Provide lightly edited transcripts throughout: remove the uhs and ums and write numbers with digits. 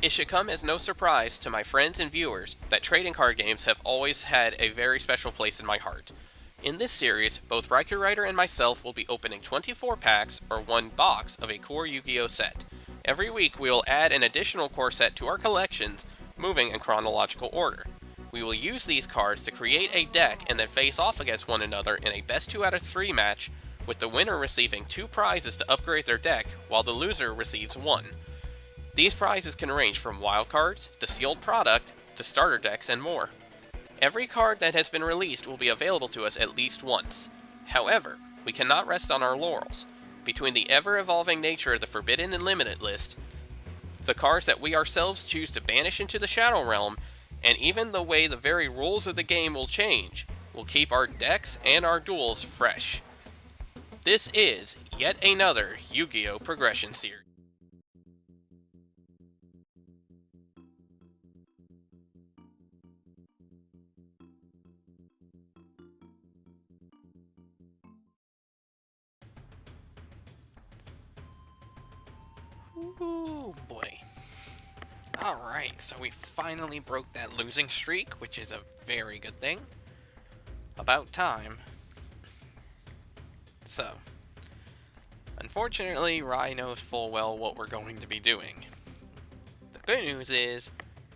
It should come as no surprise to my friends and viewers that trading card games have always had a very special place in my heart. In this series, both Raikourider and myself will be opening 24 packs or one box of a core Yu-Gi-Oh set. Every week we will add an additional core set to our collections, moving in chronological order. We will use these cards to create a deck and then face off against one another in a best 2 out of 3 match, with the winner receiving 2 prizes to upgrade their deck, while the loser receives 1. These prizes can range from wildcards, to sealed product, to starter decks, and more. Every card that has been released will be available to us at least once. However, we cannot rest on our laurels. Between the ever-evolving nature of the Forbidden and Limited list, the cards that we ourselves choose to banish into the Shadow Realm, and even the way the very rules of the game will change, will keep our decks and our duels fresh. This is yet another Yu-Gi-Oh! Progression series. Ooh, boy. Alright, so we finally broke that losing streak, which is a very good thing. About time. So, unfortunately, Rai knows full well what we're going to be doing. The good news is,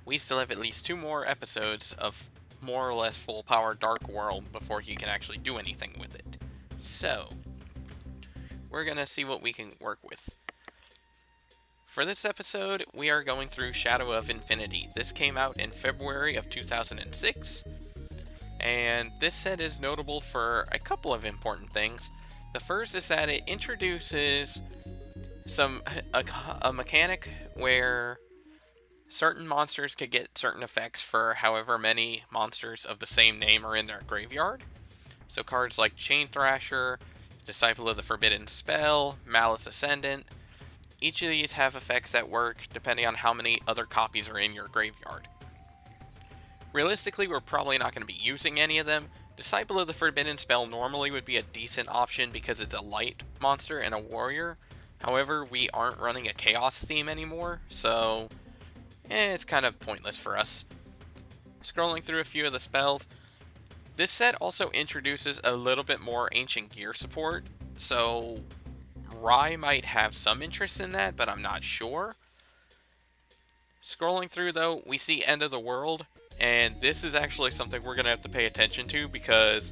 we still have at least 2 more episodes of more or less full power Dark World before he can actually do anything with it. So, we're gonna see what we can work with. For this episode, we are going through Shadow of Infinity. This came out in February of 2006, and this set is notable for a couple of important things. The first is that it introduces a mechanic where certain monsters could get certain effects for however many monsters of the same name are in their graveyard. So cards like Chain Thrasher, Disciple of the Forbidden Spell, Malice Ascendant, each of these have effects that work depending on how many other copies are in your graveyard. Realistically, we're probably not going to be using any of them. Disciple of the Forbidden Spell normally would be a decent option because it's a light monster and a warrior. However, we aren't running a chaos theme anymore, so it's kind of pointless for us. Scrolling through a few of the spells, this set also introduces a little bit more ancient gear support, so Rai might have some interest in that, but I'm not sure. Scrolling through though, we see End of the World, and this is actually something we're going to have to pay attention to because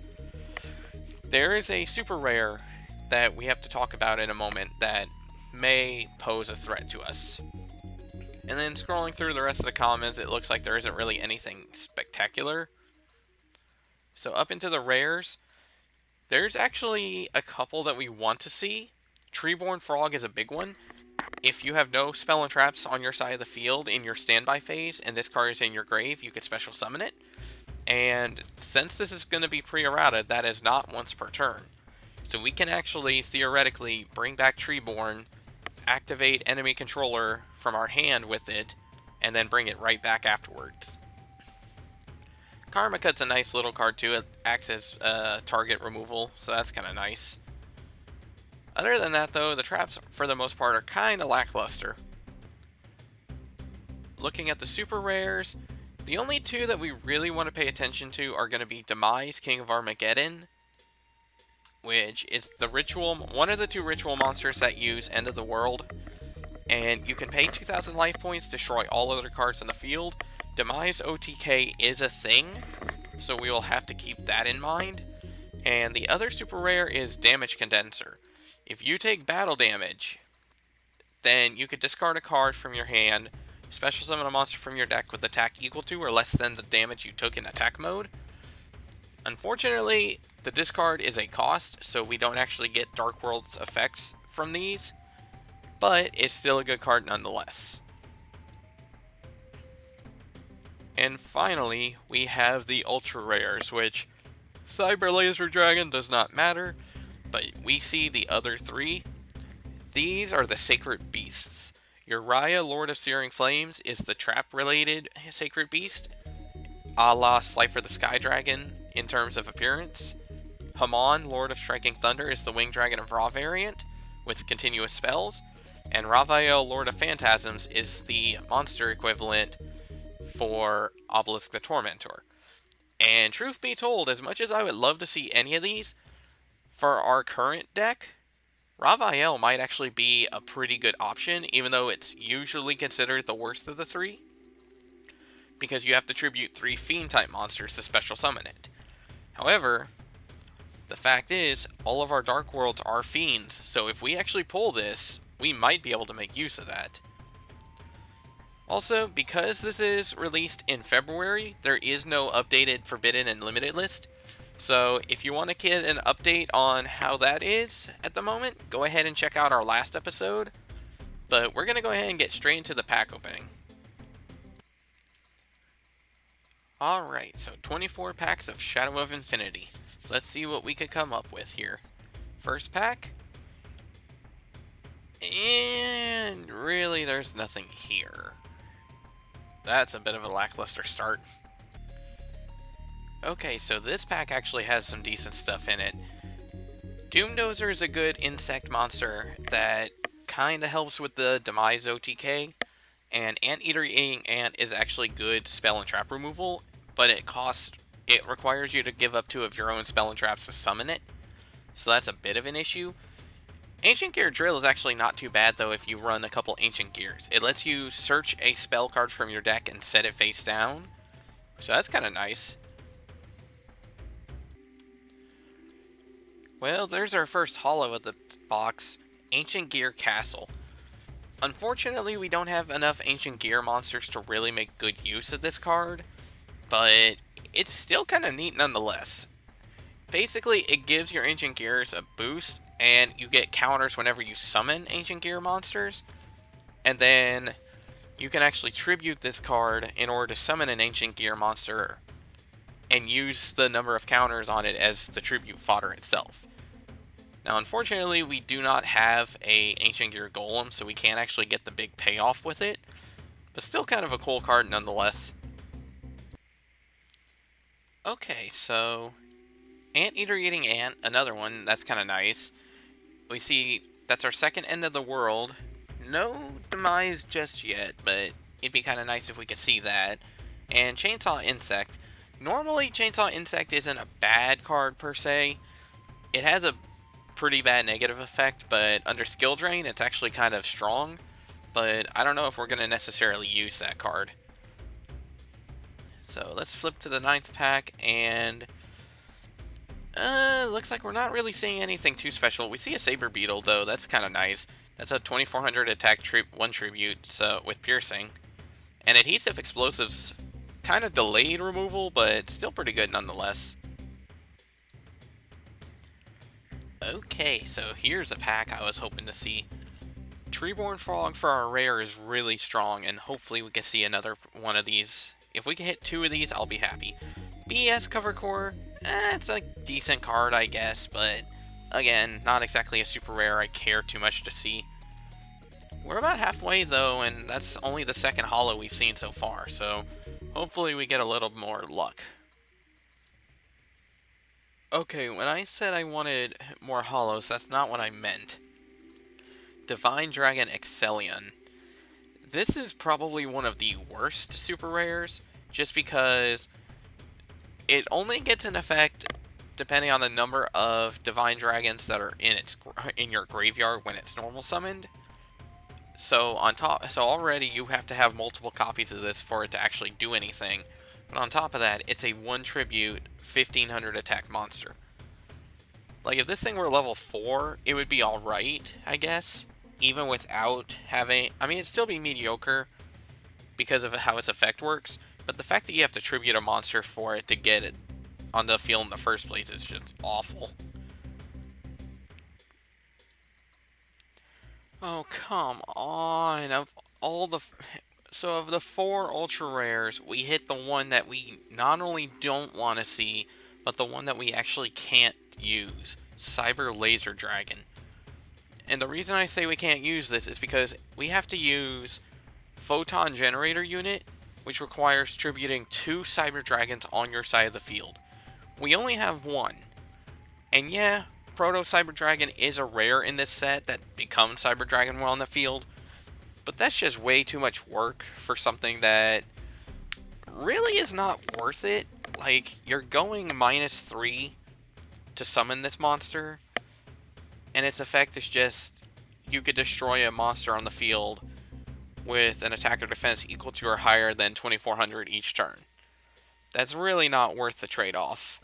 there is a super rare that we have to talk about in a moment that may pose a threat to us. And then scrolling through the rest of the comments, it looks like there isn't really anything spectacular. So up into the rares, there's actually a couple that we want to see. Treeborn Frog is a big one. If you have no spell and traps on your side of the field in your standby phase, and this card is in your grave, you can special summon it. And since this is going to be pre-errata, that is not once per turn. So we can actually, theoretically, bring back Treeborn, activate enemy controller from our hand with it, and then bring it right back afterwards. Karma Cut's a nice little card too. It acts as target removal, so that's kind of nice. Other than that though, the traps for the most part are kind of lackluster. Looking at the super rares, the only 2 that we really want to pay attention to are going to be Demise, King of Armageddon, which is the ritual, one of the 2 ritual monsters that use End of the World, and you can pay 2,000 life points to destroy all other cards in the field. Demise OTK is a thing, so we will have to keep that in mind. And the other super rare is Damage Condenser. If you take battle damage, then you could discard a card from your hand, special summon a monster from your deck with attack equal to or less than the damage you took in attack mode. Unfortunately, the discard is a cost, so we don't actually get Dark World's effects from these, but it's still a good card nonetheless. And finally, we have the ultra rares, which Cyber Laser Dragon does not matter, but we see the other 3. These are the Sacred Beasts. Uriah, Lord of Searing Flames, is the trap-related Sacred Beast, a la Slifer the Sky Dragon in terms of appearance. Haman, Lord of Striking Thunder, is the Winged Dragon of Ra variant, with continuous spells. And Raphael, Lord of Phantasms, is the monster equivalent for Obelisk the Tormentor. And truth be told, as much as I would love to see any of these, for our current deck, Raphael might actually be a pretty good option, even though it's usually considered the worst of the three, because you have to tribute 3 Fiend-type monsters to special summon it. However, the fact is, all of our Dark Worlds are Fiends, so if we actually pull this, we might be able to make use of that. Also, because this is released in February, there is no updated Forbidden and Limited list. So if you want to get an update on how that is at the moment, go ahead and check out our last episode. But we're going to go ahead and get straight into the pack opening. Alright, so 24 packs of Shadow of Infinity. Let's see what we could come up with here. First pack. And really, there's nothing here. That's a bit of a lackluster start. Okay, so this pack actually has some decent stuff in it. Doomdozer is a good insect monster that kinda helps with the Demise OTK, and Anteater Eating Ant is actually good spell and trap removal, but it requires you to give up 2 of your own spell and traps to summon it, so that's a bit of an issue. Ancient Gear Drill is actually not too bad though if you run a couple Ancient Gears. It lets you search a spell card from your deck and set it face down, so that's kinda nice. Well, there's our first holo of the box, Ancient Gear Castle. Unfortunately, we don't have enough Ancient Gear monsters to really make good use of this card, but it's still kind of neat nonetheless. Basically, it gives your Ancient Gears a boost, and you get counters whenever you summon Ancient Gear monsters, and then you can actually tribute this card in order to summon an Ancient Gear monster and use the number of counters on it as the tribute fodder itself. Now, unfortunately, we do not have a Ancient Gear Golem, so we can't actually get the big payoff with it, but still kind of a cool card nonetheless. Okay, so Anteater Eating Ant, another one, that's kind of nice. We see that's our second End of the World. No Demise just yet, but it'd be kind of nice if we could see that. And Chainsaw Insect. Normally, Chainsaw Insect isn't a bad card per se. It has a pretty bad negative effect, but under Skill Drain, it's actually kind of strong. But I don't know if we're going to necessarily use that card. So let's flip to the 9th pack, and looks like we're not really seeing anything too special. We see a Saber Beetle, though. That's kind of nice. That's a 2400 attack 1 tribute, so with piercing. And Adhesive Explosives, kind of delayed removal, but still pretty good nonetheless. Okay, so here's a pack I was hoping to see. Treeborn Frog for our rare is really strong, and hopefully we can see another one of these. If we can hit 2 of these, I'll be happy. BS Cover Core, it's a decent card, I guess, but again, not exactly a super rare I care too much to see. We're about halfway though, and that's only the second holo we've seen so far, so hopefully we get a little more luck. Okay, when I said I wanted more holos, that's not what I meant. Divine Dragon Excellion. This is probably one of the worst super rares, just because it only gets an effect depending on the number of Divine Dragons that are in your graveyard when it's normal summoned. So already you have to have multiple copies of this for it to actually do anything. But on top of that, it's a 1 tribute, 1500 attack monster. Like, if this thing were level 4, it would be alright, I guess. Even without having... I mean, it'd still be mediocre because of how its effect works. But the fact that you have to tribute a monster for it to get it on the field in the first place is just awful. Oh, come on. Of the 4 ultra rares, we hit the one that we not only don't want to see, but the one that we actually can't use. Cyber Laser Dragon. And the reason I say we can't use this is because we have to use Photon Generator Unit, which requires tributing 2 Cyber Dragons on your side of the field. We only have 1. And yeah, Proto Cyber Dragon is a rare in this set that becomes Cyber Dragon while in the field, but that's just way too much work for something that really is not worth it. Like, you're going -3 to summon this monster, and its effect is just you could destroy a monster on the field with an attack or defense equal to or higher than 2400 each turn. That's really not worth the trade-off.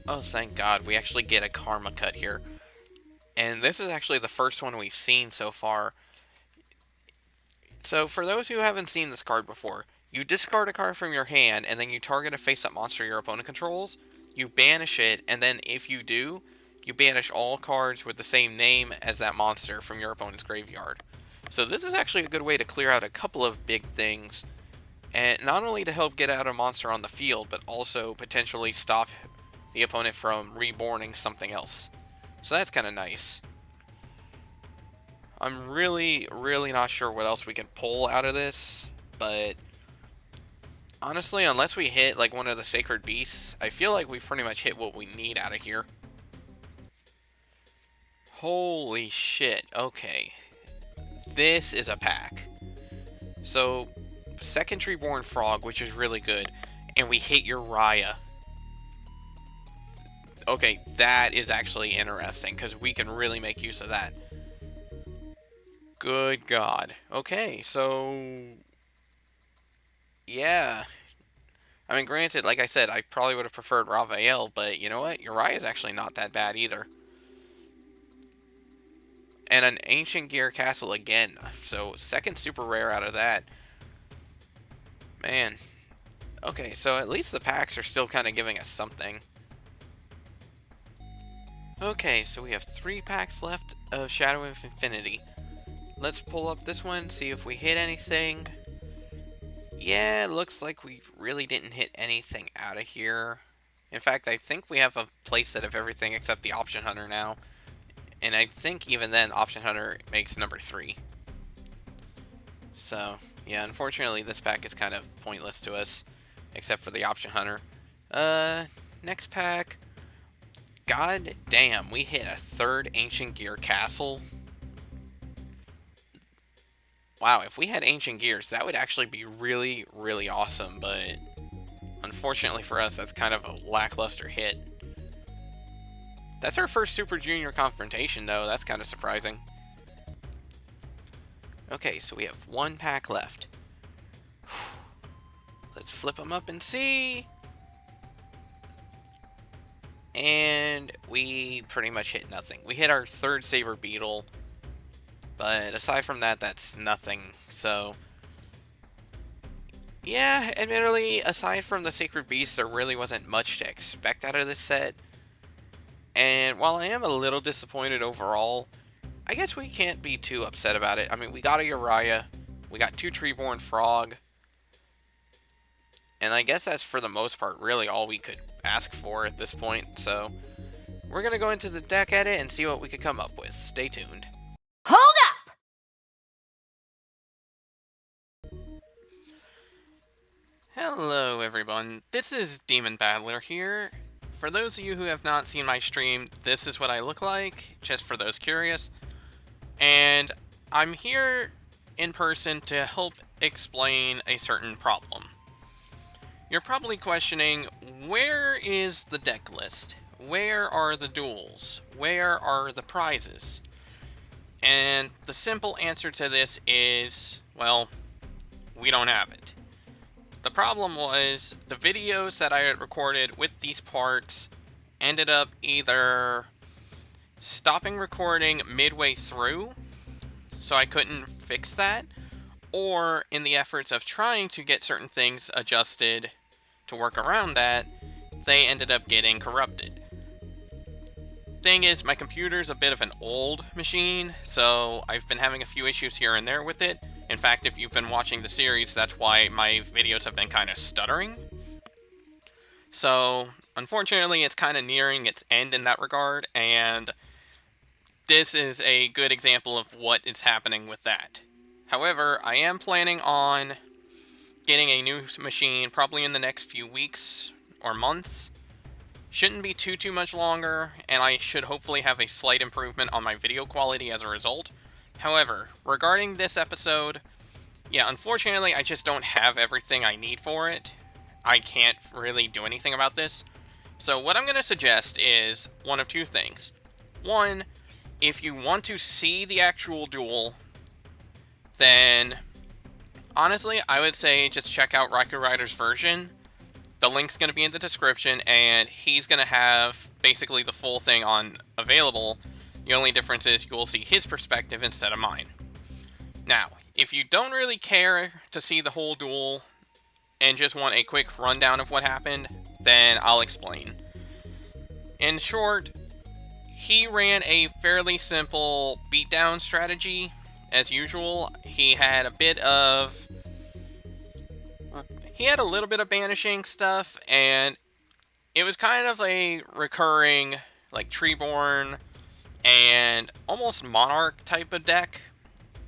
Oh, thank God, we actually get a Karma cut here. And this is actually the first one we've seen so far. So, for those who haven't seen this card before, you discard a card from your hand, and then you target a face-up monster your opponent controls, you banish it, and then if you do, you banish all cards with the same name as that monster from your opponent's graveyard. So this is actually a good way to clear out a couple of big things, and not only to help get out a monster on the field, but also potentially stop the opponent from reborning something else. So that's kind of nice. I'm really not sure what else we can pull out of this, but honestly, unless we hit like one of the Sacred Beasts, I feel like we've pretty much hit what we need out of here. Holy shit, okay. This is a pack. So, second Treeborn Frog, which is really good, and we hit Uriah. Okay, that is actually interesting, because we can really make use of that. Good God. Okay, so... yeah. I mean, granted, like I said, I probably would have preferred Raphael, but you know what? Uriah is actually not that bad either. And an Ancient Gear Castle again. So, second super rare out of that. Man. Okay, so at least the packs are still kind of giving us something. Okay, so we have 3 packs left of Shadow of Infinity. Let's pull up this one, see if we hit anything. Yeah, it looks like we really didn't hit anything out of here. In fact, I think we have a playset of everything except the Option Hunter now. And I think even then, Option Hunter makes number 3. So, yeah, unfortunately this pack is kind of pointless to us, except for the Option Hunter. Next pack. God damn, we hit a 3rd Ancient Gear Castle. Wow, if we had Ancient Gears, that would actually be really awesome, but unfortunately for us, that's kind of a lackluster hit. That's our first Super Junior confrontation, though. That's kind of surprising. Okay, so we have 1 pack left. Let's flip them up and see. And we pretty much hit nothing. We hit our 3rd Saber Beetle, but aside from that, that's nothing. So, yeah, admittedly, aside from the Sacred Beast, there really wasn't much to expect out of this set. And while I am a little disappointed overall, I guess we can't be too upset about it. I mean, we got a Uriah, we got 2 Treeborn Frog, and I guess that's for the most part really all we could ask for at this point. So, we're going to go into the deck edit and see what we could come up with. Stay tuned. Hold up! Hello everyone, this is Demon Battler here. For those of you who have not seen my stream, this is what I look like, just for those curious. And I'm here in person to help explain a certain problem. You're probably questioning, where is the deck list? Where are the duels? Where are the prizes? And the simple answer to this is, well, we don't have it. The problem was, the videos that I had recorded with these parts ended up either stopping recording midway through, so I couldn't fix that, or in the efforts of trying to get certain things adjusted to work around that, they ended up getting corrupted. Thing is, my computer's a bit of an old machine, so I've been having a few issues here and there with it. In fact, if you've been watching the series, that's why my videos have been kind of stuttering. So, unfortunately, it's kind of nearing its end in that regard, and this is a good example of what is happening with that. However, I am planning on getting a new machine probably in the next few weeks or months, Shouldn't be too much longer, and I should hopefully have a slight improvement on my video quality as a result. However, regarding this episode, yeah, unfortunately I just don't have everything I need for it. I can't really do anything about this. So what I'm going to suggest is one of two things. One, if you want to see the actual duel, then honestly, I would say just check out Raikourider's version. The link's going to be in the description, and he's going to have basically the full thing on available. The only difference is you will see his perspective instead of mine. Now, if you don't really care to see the whole duel and just want a quick rundown of what happened, then I'll explain. In short, he ran a fairly simple beatdown strategy. As usual, he had a little bit of banishing stuff, and it was kind of a recurring, like, Treeborn and almost Monarch type of deck.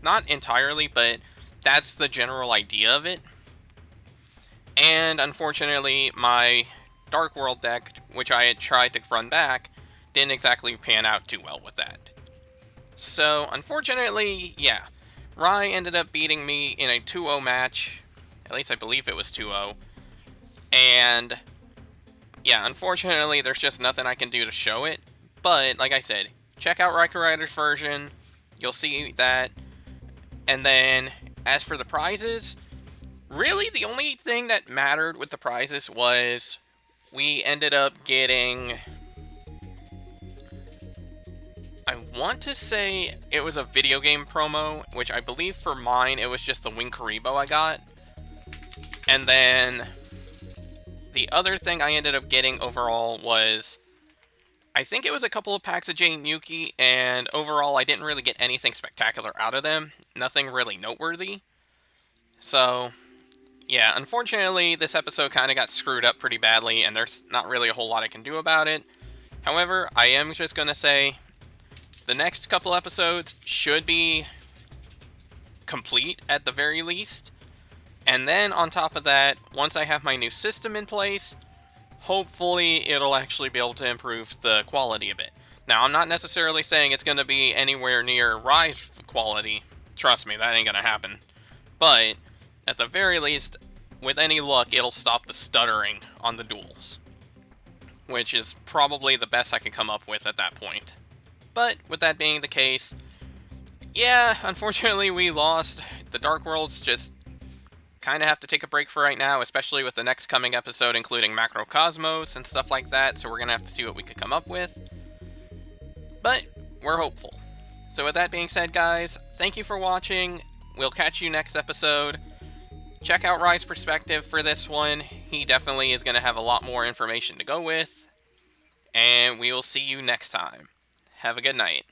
Not entirely, but that's the general idea of it. And unfortunately, my Dark World deck, which I had tried to run back, didn't exactly pan out too well with that. So, unfortunately, yeah, Rai ended up beating me in a 2-0 match. At least I believe it was 2-0. And, yeah, unfortunately, there's just nothing I can do to show it. But, like I said, check out Raikourider's version. You'll see that. And then, as for the prizes, really the only thing that mattered with the prizes was we ended up getting, I want to say it was a video game promo, which I believe for mine it was just the Raikourider I got. And then the other thing I ended up getting overall was, I think it was a couple of packs of Jane Yuki, and overall I didn't really get anything spectacular out of them. Nothing really noteworthy. So, yeah, unfortunately this episode kind of got screwed up pretty badly, and there's not really a whole lot I can do about it. However, I am just going to say the next couple episodes should be complete at the very least. And then on top of that, once I have my new system in place, hopefully it'll actually be able to improve the quality a bit. Now, I'm not necessarily saying it's going to be anywhere near Rise quality. Trust me, that ain't going to happen. But, at the very least, with any luck, it'll stop the stuttering on the duels. Which is probably the best I can come up with at that point. But, with that being the case, yeah, unfortunately we lost. The Dark Worlds just kind of have to take a break for right now, especially with the next coming episode including Macrocosmos and stuff like that, so we're going to have to see what we can come up with. But, we're hopeful. So with that being said, guys, thank you for watching. We'll catch you next episode. Check out Rai's perspective for this one. He definitely is going to have a lot more information to go with. And we will see you next time. Have a good night.